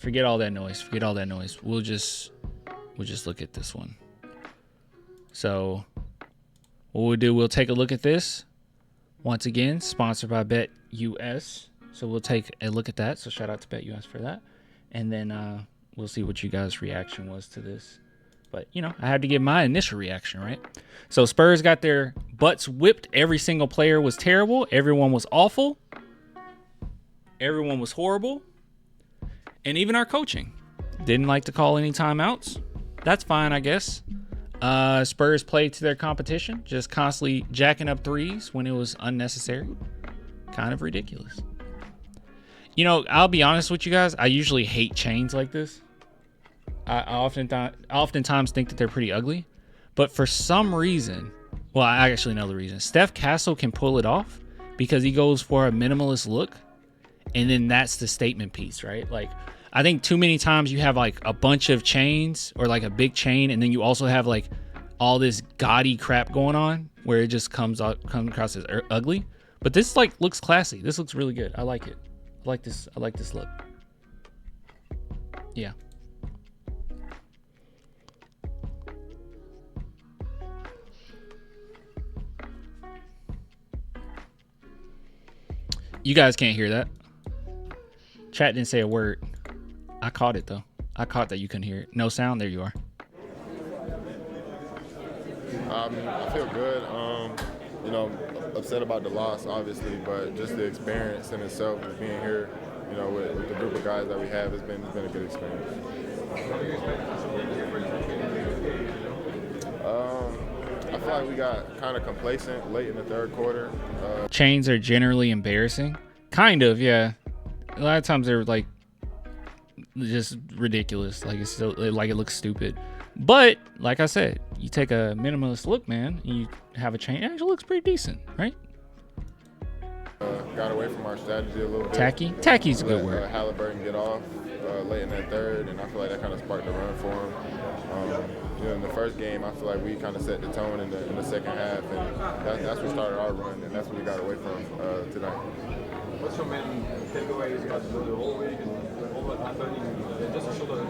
Forget all that noise. Forget all that noise. We'll just look at this one. So what we'll do, we'll take a look at this. Once again, sponsored by BetUS. So we'll take a look at that. So shout out to BetUS for that. And then we'll see what you guys' reaction was to this. But, you know, I had to give my initial reaction, right? So Spurs got their butts whipped. Every single player was terrible. Everyone was awful. Everyone was horrible. And even our coaching didn't like to call any timeouts. That's fine, I guess. Spurs played to their competition, just constantly jacking up threes when it was unnecessary. Kind of ridiculous. You know, I'll be honest with you guys. I usually hate chains like this. I oftentimes think that they're pretty ugly. But for some reason, well, I actually know the reason. Steph Castle can pull it off because he goes for a minimalist look. And then that's the statement piece, right? Like, I think too many times you have like a bunch of chains or like a big chain, and then you also have like all this gaudy crap going on where it just comes across as ugly. But this like looks classy. This looks really good. I like it. I like this look. Yeah. You guys can't hear that. Chat didn't say a word. I caught it though. I caught that you couldn't hear it. No sound. There you are. I feel good. You know, upset about the loss, obviously, but just the experience in itself, just being here, you know, with the group of guys that we have, it's been a good experience. I feel like we got kind of complacent late in the third quarter. Chains are generally embarrassing. Kind of, yeah. A lot of times they're like just ridiculous. Like it's so, like it looks stupid. But like I said, you take a minimalist look, man, and you have a chain. It actually looks pretty decent, right? Got away from our strategy a little bit. Tacky's a good word. Halliburton get off late in that third, and I feel like that kind of sparked the run for him. You know, in the first game, I feel like we kind of set the tone in the second half, and that's what started our run, and that's what we got away from tonight. What's your main takeaways about the whole week and all that happening? Just to show the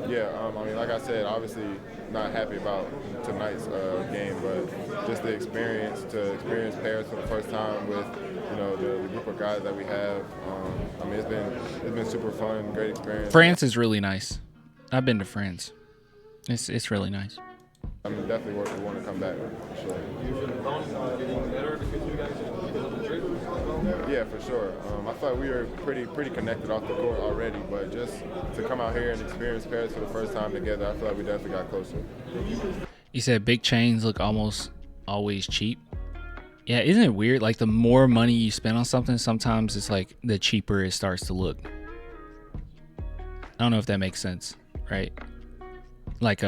Yeah, I mean, like I said, obviously not happy about tonight's game, but just the experience to experience Paris for the first time with, you know, the group of guys that we have. I mean, it's been super fun, great experience. France is really nice. I've been to France. It's really nice. I mean, definitely want to come back. For sure. Do you feel the bonds are getting better because you guys because of the trade as well? Yeah, for sure. I feel like we are pretty connected off the court already, but just to come out here and experience Paris for the first time together, I feel like we definitely got closer. You said big chains look almost always cheap. Yeah, isn't it weird? Like the more money you spend on something, sometimes it's like the cheaper it starts to look. I don't know if that makes sense, right? Like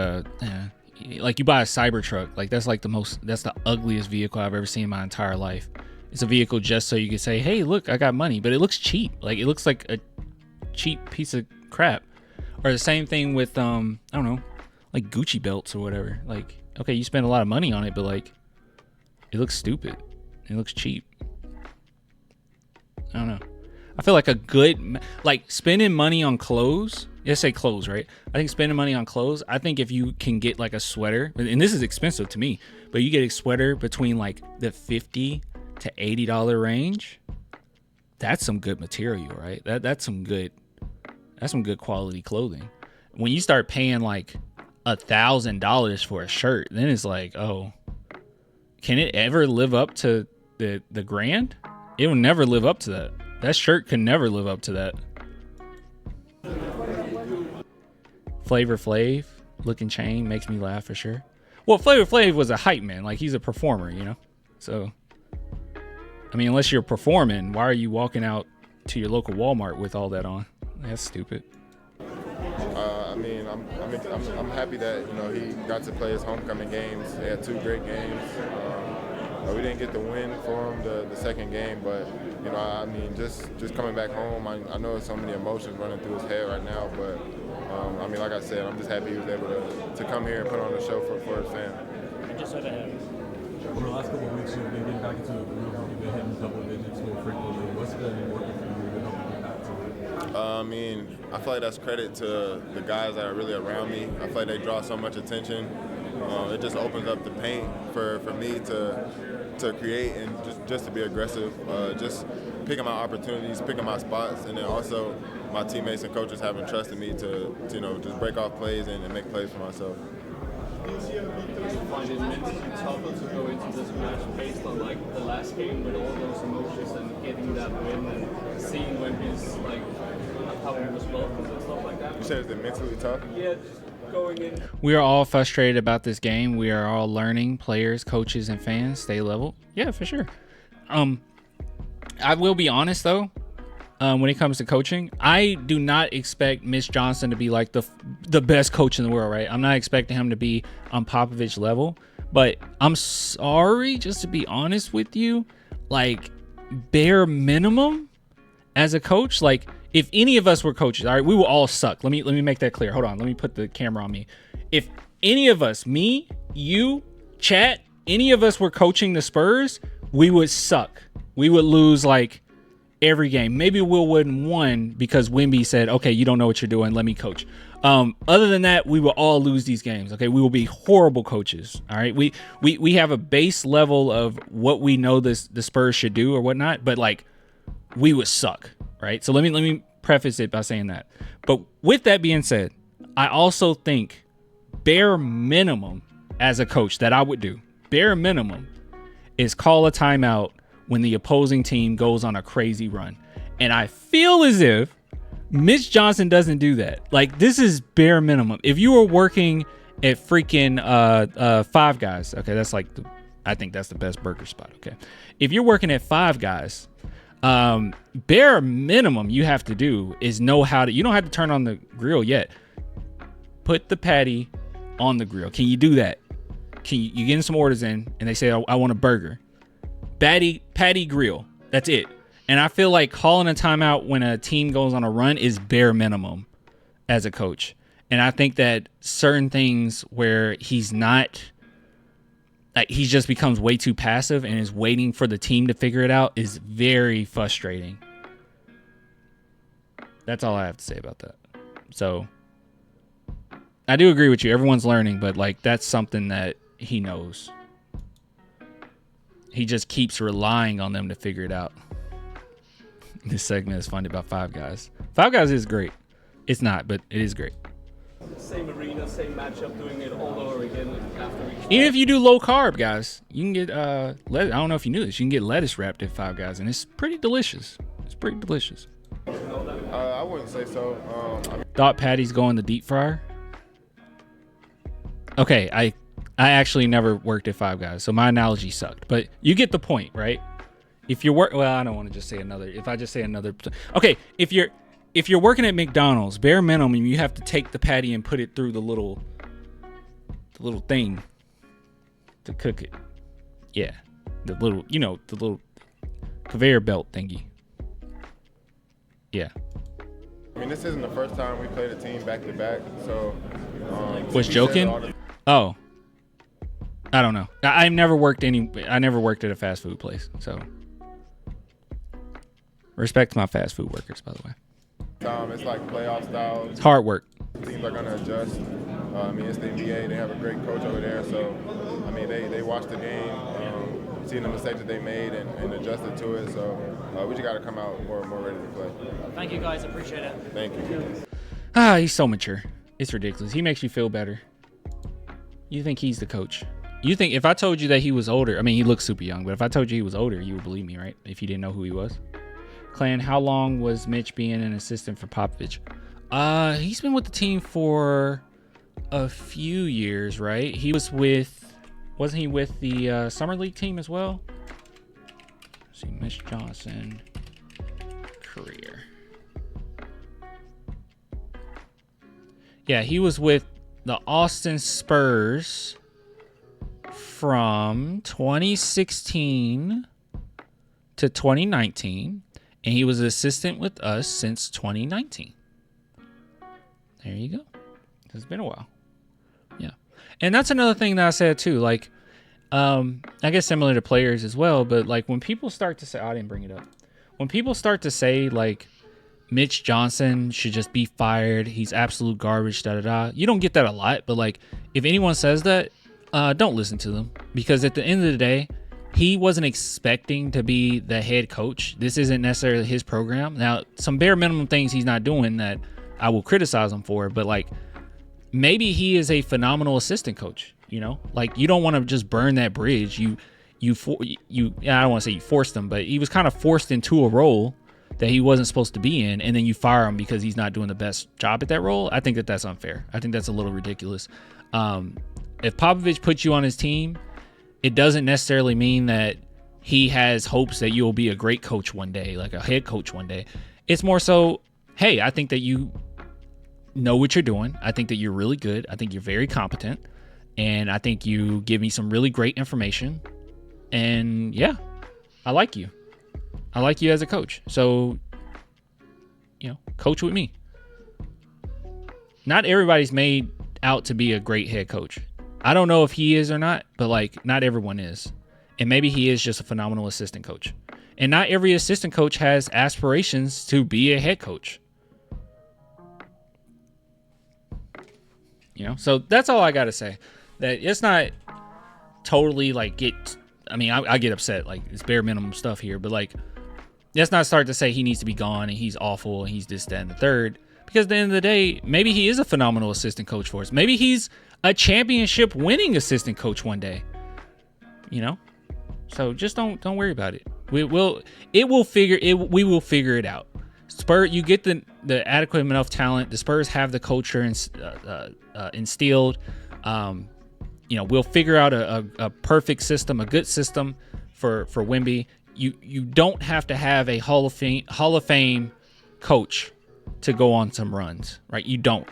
like you buy a Cybertruck, like that's the ugliest vehicle I've ever seen in my entire life. It's a vehicle just so you can say, hey, look, I got money, but it looks cheap. Like it looks like a cheap piece of crap. Or the same thing with I don't know, like Gucci belts or whatever. Like, okay, you spend a lot of money on it, but like it looks stupid. It looks cheap. I don't know. I feel like a good, like spending money on clothes. Let's say clothes, right? I think spending money on clothes. I think if you can get like a sweater, and this is expensive to me, but you get a sweater between like the $50 to $80 range. That's some good material, right? That's some good quality clothing. When you start paying like $1,000 for a shirt, then it's like, oh, can it ever live up to the grand? It will never live up to that. That shirt can never live up to that. Flavor Flav looking chain makes me laugh for sure. Well, Flavor Flav was a hype man. Like he's a performer, you know? So, I mean, unless you're performing, why are you walking out to your local Walmart with all that on? That's stupid. I mean, I'm happy that, you know, he got to play his homecoming games. They had 2 great games. We didn't get the win for him the second game, but, you know, I mean, just coming back home, I know there's so many emotions running through his head right now, but, I mean, like I said, I'm just happy he was able to come here and put on a show for his fans. Just so that Over the last couple of weeks, you've been getting back into a groove. You've been hitting double digits more frequently. What's been working for you to help you get back to it? I mean, I feel like that's credit to the guys that are really around me. I feel like they draw so much attention. It just opens up the paint for me to create and just to be aggressive. Just picking my opportunities, picking my spots, and then also my teammates and coaches having trust in me to just break off plays and make plays for myself. Do you find it mentally tougher to go into this match based on like the last game with all those emotions and getting that win and seeing when he's like how he was welcomed and stuff like that? You said is it mentally tough? Yeah, just going in. We are all frustrated about this game. We are all learning, players, coaches, and fans. Stay level. Yeah, for sure. I will be honest though. When it comes to coaching, I do not expect Mitch Johnson to be like the best coach in the world, right? I'm not expecting him to be on Popovich level, but I'm sorry, just to be honest with you, like bare minimum as a coach, like if any of us were coaches, all right, we will all suck. Let me make that clear. Hold on, let me put the camera on me. If any of us, me, you, chat, any of us were coaching the Spurs, we would suck. We would lose like every game. Maybe Will wouldn't won because Wemby said, okay, you don't know what you're doing. Let me coach. Other than that, we will all lose these games. Okay. We will be horrible coaches. All right. We have a base level of what we know the Spurs should do or whatnot, but like we would suck. Right. So let me preface it by saying that. But with that being said, I also think bare minimum as a coach that I would do, bare minimum is call a timeout when the opposing team goes on a crazy run. And I feel as if Mitch Johnson doesn't do that. Like, this is bare minimum. If you were working at freaking Five Guys, okay, that's like, I think that's the best burger spot, okay? If you're working at Five Guys, bare minimum you have to do is know how to, you don't have to turn on the grill yet. Put the patty on the grill. Can you do that? Can you getting some orders in and they say, I want a burger. Patty grill. That's it. And I feel like calling a timeout when a team goes on a run is bare minimum as a coach. And I think that certain things where he's not, like he just becomes way too passive and is waiting for the team to figure it out is very frustrating. That's all I have to say about that. So I do agree with you. Everyone's learning, but like that's something that he knows. He just keeps relying on them to figure it out. This segment is funded by Five Guys. Five Guys is great. It's not, but it is great. Same arena, same matchup, doing it all over again after each. Even if you do low carb, guys, you can get lettuce. I don't know if you knew this. You can get lettuce wrapped at Five Guys, and it's pretty delicious. It's pretty delicious. I wouldn't say so. Thought patties go in the deep fryer. Okay, I actually never worked at Five Guys, so my analogy sucked. But you get the point, right? If you're well, I don't want to just say another. If I just say another, okay. If you're working at McDonald's, bare minimum, you have to take the patty and put it through the little thing to cook it. Yeah, the little conveyor belt thingy. Yeah. I mean, this isn't the first time we played a team back to back, so. Was joking? Oh. I don't know. I never worked at a fast food place, so respect to my fast food workers, by the way. It's like playoff style. It's hard work. Teams are gonna adjust. I mean, it's the NBA. They have a great coach over there, so I mean, they watch the game, seeing the mistakes that they made and adjusted to it. So we just got to come out more ready to play. Thank you, guys. Appreciate it. Thank you. He's so mature. It's ridiculous. He makes you feel better. You think he's the coach? You think if I told you that he was older, I mean, he looks super young, but if I told you he was older, you would believe me, right? If you didn't know who he was. Clan, how long was Mitch being an assistant for Popovich? He's been with the team for a few years, right? He was wasn't he with the Summer League team as well? Let's see, Mitch Johnson career. Yeah, he was with the Austin Spurs from 2016 to 2019, and he was an assistant with us since 2019. There you go. It's been a while. Yeah. And that's another thing that I said too, like I guess similar to players as well, but like when people start to say, I didn't bring it up. When people start to say like Mitch Johnson should just be fired. He's absolute garbage, da-da-da. You don't get that a lot, but like if anyone says that, don't listen to them, because at the end of the day, he wasn't expecting to be the head coach. This isn't necessarily his program. Now, some bare minimum things he's not doing that I will criticize him for, but like maybe he is a phenomenal assistant coach, you know? Like you don't want to just burn that bridge. I don't want to say you forced him, but he was kind of forced into a role that he wasn't supposed to be in, and then you fire him because he's not doing the best job at that role. I think that that's unfair. I think that's a little ridiculous. If Popovich puts you on his team, it doesn't necessarily mean that he has hopes that you'll be a great coach one day, like a head coach one day. It's more so, hey, I think that you know what you're doing. I think that you're really good. I think you're very competent, and I think you give me some really great information. And yeah, I like you. I like you as a coach. So, you know, coach with me. Not everybody's made out to be a great head coach. I don't know if he is or not, but like not everyone is. And maybe he is just a phenomenal assistant coach. And not every assistant coach has aspirations to be a head coach. You know, so that's all I got to say. That it's not totally like I get upset. Like it's bare minimum stuff here, but like, let's not start to say he needs to be gone and he's awful and he's this, that, and the third. Because at the end of the day, maybe he is a phenomenal assistant coach for us. Maybe he's a championship winning assistant coach one day. You know? So just don't worry about it. We will figure it out. Spurs, you get the adequate enough talent. The Spurs have the culture instilled. You know, we'll figure out a perfect system, a good system for Wemby. You don't have to have a Hall of Fame coach to go on some runs, right? You don't.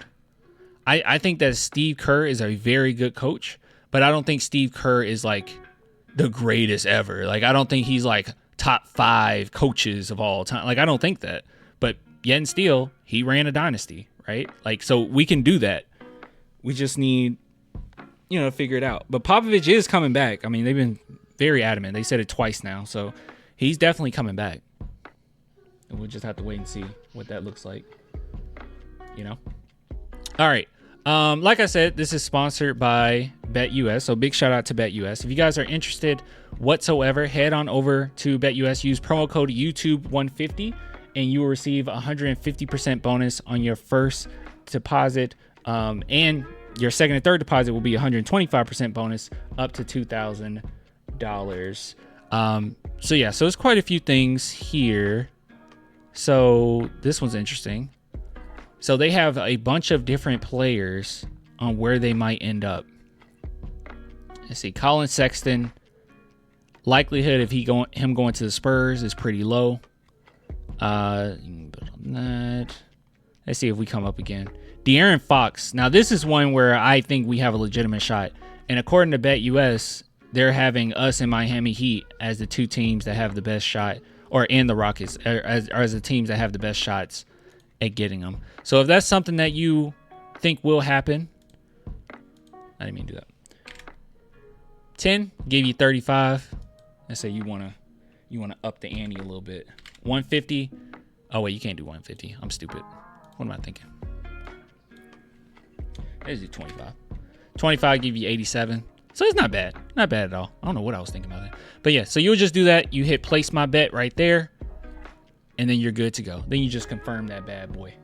I think that Steve Kerr is a very good coach, but I don't think Steve Kerr is like the greatest ever. Like I don't think he's like top 5 coaches of all time. Like I don't think that. But yet and still, he ran a dynasty, right? Like so we can do that. We just need, you know, to figure it out. But Popovich is coming back. I mean, they've been very adamant. They said it twice now, so he's definitely coming back. And we'll just have to wait and see what that looks like. You know? All right. Like I said, this is sponsored by BetUS, so big shout out to BetUS. If you guys are interested whatsoever, head on over to BetUS. Use promo code YouTube150, and you will receive 150% bonus on your first deposit. And your second and third deposit will be 125% bonus up to $2,000. So yeah, so there's quite a few things here. So this one's interesting. So they have a bunch of different players on where they might end up. Let's see, Colin Sexton. Likelihood of him going to the Spurs is pretty low. Let's see if we come up again. De'Aaron Fox. Now this is one where I think we have a legitimate shot. And according to BetUS, they're having us and Miami Heat as the two teams that have the best shot, or and the Rockets as the teams that have the best shots at getting them. So if that's something that you think will happen, I didn't mean to do that. 10 gave you 35. Let's say you wanna up the ante a little bit. 150. Oh wait, you can't do 150. I'm stupid. What am I thinking? Let's do 25. 25 give you 87. So it's not bad. Not bad at all. I don't know what I was thinking about that. But yeah, so you'll just do that. You hit place my bet right there, and then you're good to go. Then you just confirm that bad boy.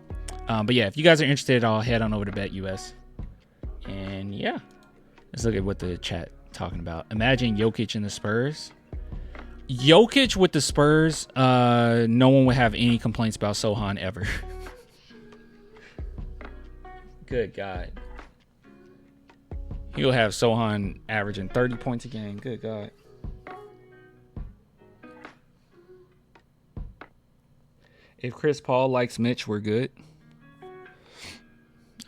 But yeah, if you guys are interested at all, head on over to BetUS. And yeah, let's look at what the chat talking about. Imagine Jokic in the Spurs. Jokic with the Spurs, no one would have any complaints about Sohan ever. Good God. He'll have Sohan averaging 30 points a game. Good God. If Chris Paul likes Mitch, we're good.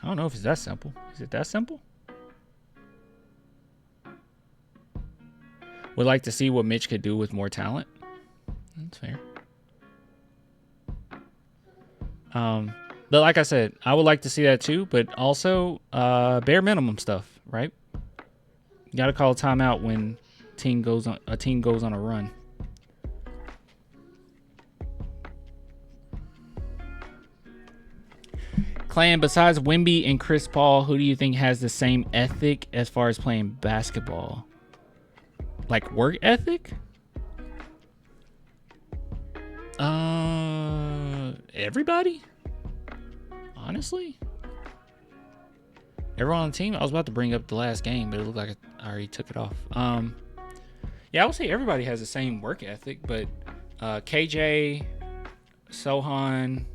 I don't know if it's that simple. Is it that simple? Would like to see what Mitch could do with more talent. That's fair. But like I said, I would like to see that too, but also bare minimum stuff, right? You got to call a timeout when a team goes on a run. Clan, besides Wemby and Chris Paul, who do you think has the same ethic as far as playing basketball? Like work ethic? Everybody? Honestly? Everyone on the team? I was about to bring up the last game, but it looked like I already took it off. Yeah, I would say everybody has the same work ethic, but KJ, Sohan,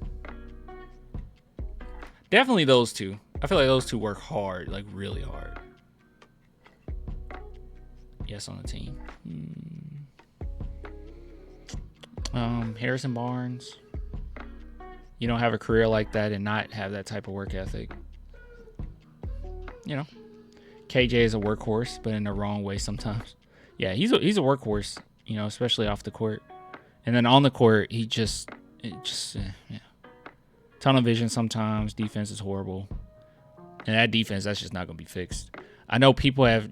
definitely those two. I feel like those two work hard, like really hard. Yes, on the team. Harrison Barnes. You don't have a career like that and not have that type of work ethic. You know, KJ is a workhorse, but in the wrong way sometimes. Yeah, he's a workhorse, you know, especially off the court. And then on the court, yeah. Tunnel vision sometimes. Defense is horrible. And that defense, that's just not going to be fixed. I know people have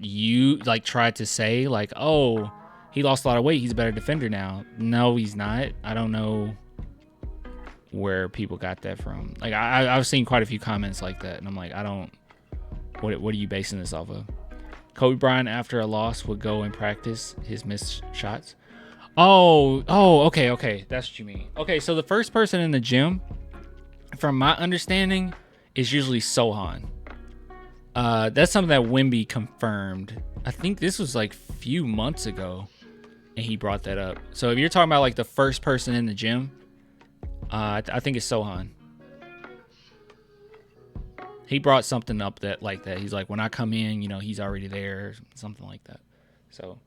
tried to say, like, oh, he lost a lot of weight. He's a better defender now. No, he's not. I don't know where people got that from. Like, I've seen quite a few comments like that, and I'm like, what are you basing this off of? Kobe Bryant, after a loss, would go and practice his missed shots. Oh, okay. That's what you mean. Okay, so the first person in the gym, from my understanding, is usually Sohan. That's something that Wemby confirmed. I think this was like a few months ago, and he brought that up. So if you're talking about like the first person in the gym, I think it's Sohan. He brought something up like that. He's like, when I come in, you know, he's already there, something like that. So,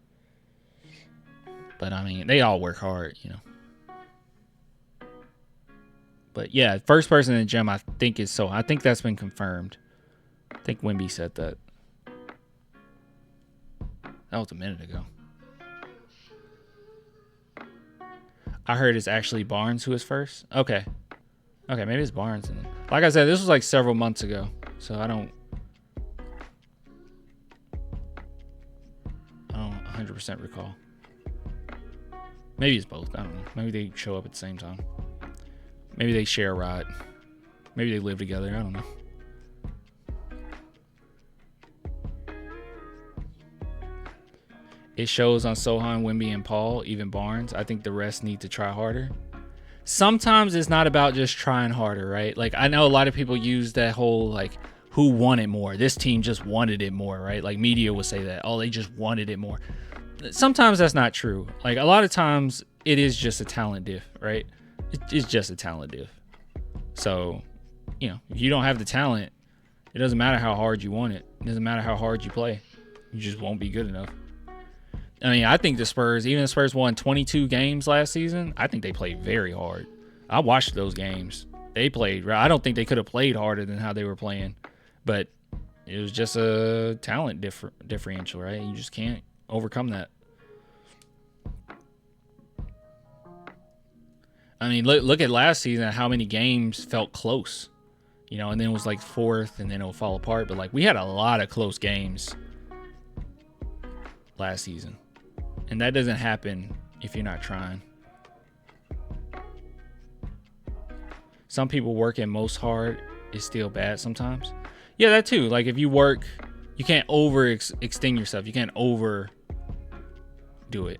but I mean, they all work hard, you know. But yeah, first person in the gym, I think is Sohan. I think that's been confirmed. I think Wemby said that. That was a minute ago. I heard it's actually Barnes who is first. Okay, maybe it's Barnes. And like I said, this was like several months ago, so I don't 100% recall. Maybe it's both. I don't know. Maybe they show up at the same time. Maybe they share a ride. Maybe they live together. I don't know. It shows on Sohan, Wemby, and Paul, even Barnes. I think the rest need to try harder. Sometimes it's not about just trying harder, right? Like, I know a lot of people use that whole, like, who wanted more? This team just wanted it more, right? Like, media will say that. Oh, they just wanted it more. Sometimes that's not true. Like, a lot of times it is just a talent diff, right? It's just a talent diff. So, you know, if you don't have the talent, it doesn't matter how hard you want it. It doesn't matter how hard you play. You just won't be good enough. I mean, I think the Spurs won 22 games last season. I think they played very hard. I watched those games. They played. I don't think they could have played harder than how they were playing. But it was just a talent differential, right? You just can't overcome that. I mean, look at last season, how many games felt close. You know, and then it was like fourth, and then it would fall apart. But, like, we had a lot of close games last season. And that doesn't happen if you're not trying. Some people working most hard is still bad sometimes. Yeah, that too. Like, if you work, you can't extend yourself. You can't overdo it.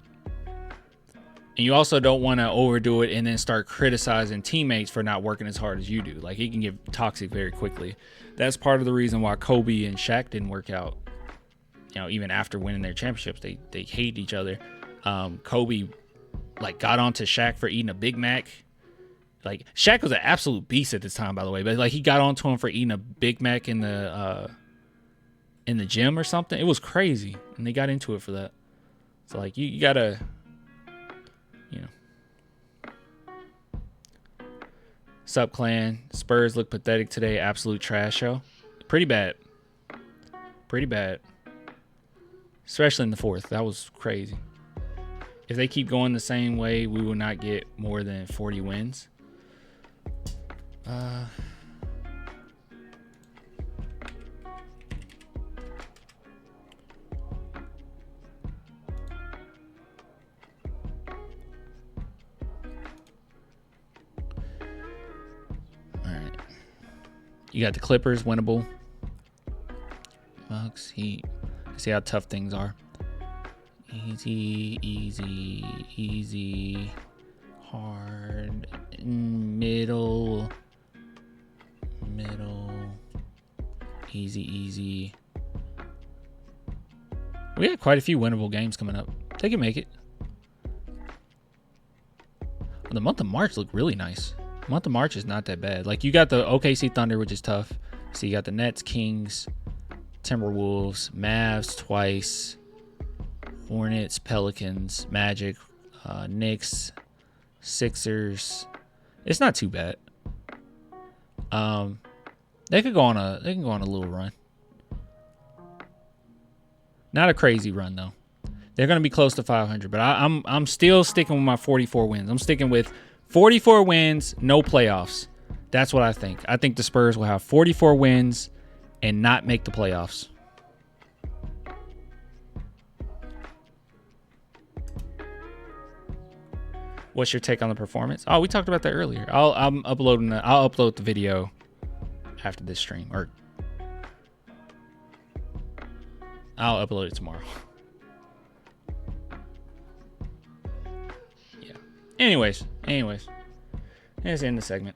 And you also don't want to overdo it and then start criticizing teammates for not working as hard as you do. Like, it can get toxic very quickly. That's part of the reason why Kobe and Shaq didn't work out. You know, even after winning their championships, they hate each other. Kobe, like, got onto Shaq for eating a Big Mac. Like, Shaq was an absolute beast at this time, by the way. But, like, he got onto him for eating a Big Mac in the gym or something. It was crazy, and they got into it for that. So, like, you gotta, you know. Sup, clan? Spurs look pathetic today. Absolute trash show. Pretty bad. Especially in the fourth. That was crazy. If they keep going the same way, we will not get more than 40 wins. All right. You got the Clippers, winnable. Bucks, Heat. See how tough things are. Easy, easy, easy. Hard, middle. Easy, easy. We got quite a few winnable games coming up. They can make it. Well, the month of March looked really nice. The month of March is not that bad. Like, you got the OKC Thunder, which is tough. So you got the Nets, Kings, Timberwolves, Mavs twice, Hornets, Pelicans, Magic, Knicks, Sixers. It's not too bad. They can go on a little run. Not a crazy run though. They're going to be close to 500, but I'm still sticking with my 44 wins. I'm sticking with 44 wins, no playoffs. That's what I think. I think the Spurs will have 44 wins and not make the playoffs. What's your take on the performance? Oh, we talked about that earlier. I'll upload the video after this stream, or I'll upload it tomorrow. Yeah. Anyways, let's end the segment.